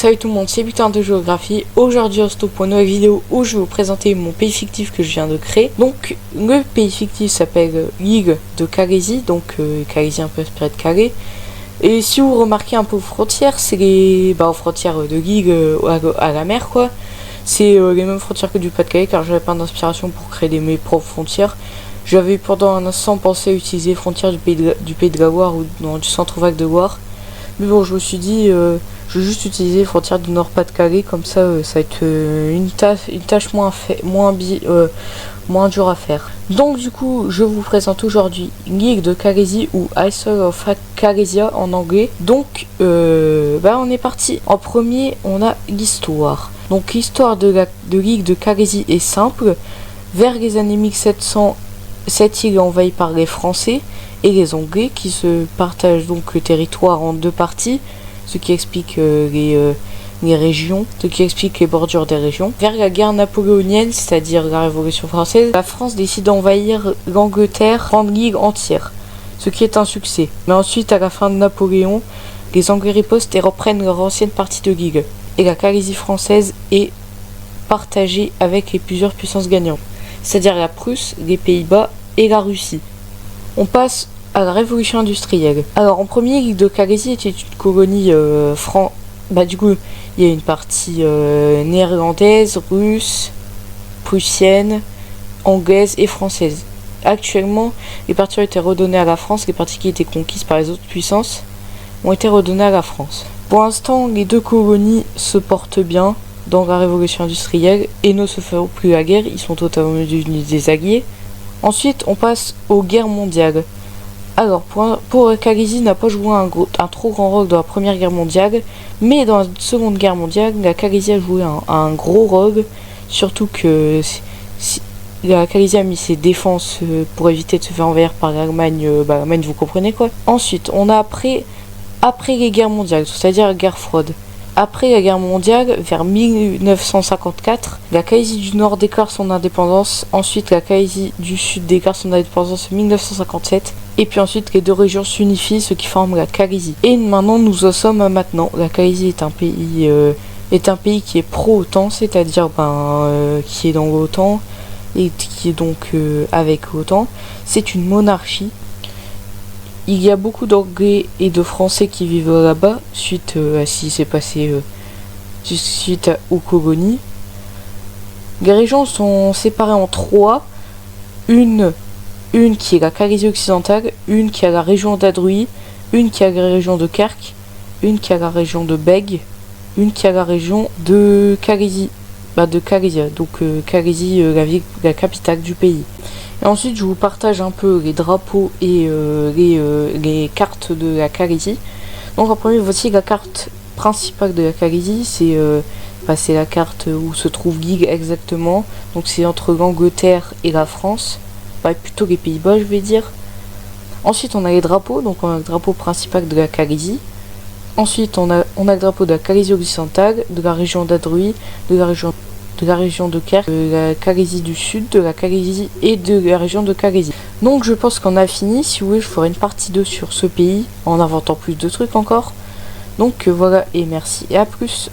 Salut tout le monde, c'est Butin de Géographie. Aujourd'hui on se retrouve pour une nouvelle vidéo où je vais vous présenter mon pays fictif que je viens de créer. Donc le pays fictif s'appelle l'île de Calaisie, donc Calaisie un peu inspiré de Calais. Et si vous remarquez un peu aux frontières, c'est les aux frontières de l'île à la mer quoi. C'est les mêmes frontières que du Pas-de-Calais car j'avais pas d'inspiration pour créer mes propres frontières. J'avais pendant un instant pensé à utiliser les frontières du pays de la Loire ou du centre-Val de Loire. Mais bon, je me suis dit, je vais juste utiliser les frontières du Nord-Pas-de-Calais, comme ça, ça va être une tâche moins dure à faire. Donc du coup, je vous présente aujourd'hui l'île de Calaisie ou Isle of Calaisia en anglais. Donc, on est parti. En premier, on a l'histoire. Donc l'histoire de l'île de Calaisie est simple. Vers les années 1700, cette île est envahie par les Français et les Anglais qui se partagent donc le territoire en deux parties, ce qui explique les régions, ce qui explique les bordures des régions. Vers la guerre napoléonienne, c'est-à-dire la Révolution française, la France décide d'envahir l'Angleterre, prendre l'île entière, ce qui est un succès. Mais ensuite, à la fin de Napoléon, les Anglais ripostent et reprennent leur ancienne partie de l'île. Et la Calaisie française est partagée avec les plusieurs puissances gagnantes, c'est-à-dire la Prusse, les Pays-Bas et la Russie. On passe à la révolution industrielle. Alors en premier, l'île de Calaisie était une colonie du coup, il y a une partie néerlandaise, russe, prussienne, anglaise et française. Actuellement, les parties ont été redonnées à la France, les parties qui étaient conquises par les autres puissances ont été redonnées à la France. Pour l'instant, les deux colonies se portent bien dans la révolution industrielle et ne se feront plus la guerre, ils sont totalement devenus des alliés. Ensuite, on passe aux guerres mondiales. Alors, pour Calaisie n'a pas joué un trop grand rôle dans la première guerre mondiale, mais dans la seconde guerre mondiale, la Calaisie a joué un gros rôle, surtout que la Calaisie a mis ses défenses pour éviter de se faire envahir par l'Allemagne, l'Allemagne vous comprenez quoi. Ensuite, on a après les guerres mondiales, c'est-à-dire la guerre froide. Après la guerre mondiale, vers 1954, la Calaisie du Nord déclare son indépendance. Ensuite, la Calaisie du Sud déclare son indépendance en 1957. Et puis ensuite, les deux régions s'unifient, ce qui forme la Calaisie. Et maintenant, nous en sommes à maintenant. La Calaisie est un pays qui est pro-OTAN, c'est-à-dire qui est dans l'OTAN et qui est donc avec l'OTAN. C'est une monarchie. Il y a beaucoup d'Anglais et de Français qui vivent là-bas suite à ce qui s'est passé suite aux colonies. Les régions sont séparées en trois. Une qui est la Calaisie occidentale, une qui est la région d'Adruy, une qui est la région de Kerk, une qui est la région de Bègue, une qui est la région de Calaisie. De Calaisia, donc Calaisie, la capitale du pays. Et ensuite, je vous partage un peu les drapeaux et les cartes de la Calaisie. Donc en premier, voici la carte principale de la Calaisie. C'est la carte où se trouve l'île exactement. Donc c'est entre l'Angleterre et la France. Plutôt les Pays-Bas, je vais dire. Ensuite, on a les drapeaux. Donc on a le drapeau principal de la Calaisie. Ensuite, on a le drapeau de la Calaisie occidentale, de la région d'Adruy, de la région de Kerk, de la Calaisie du Sud, de la Calaisie et de la région de Calaisie. Donc je pense qu'on a fini. Si vous voulez, je ferai une partie 2 sur ce pays, en inventant plus de trucs encore. Donc voilà, et merci, et à plus.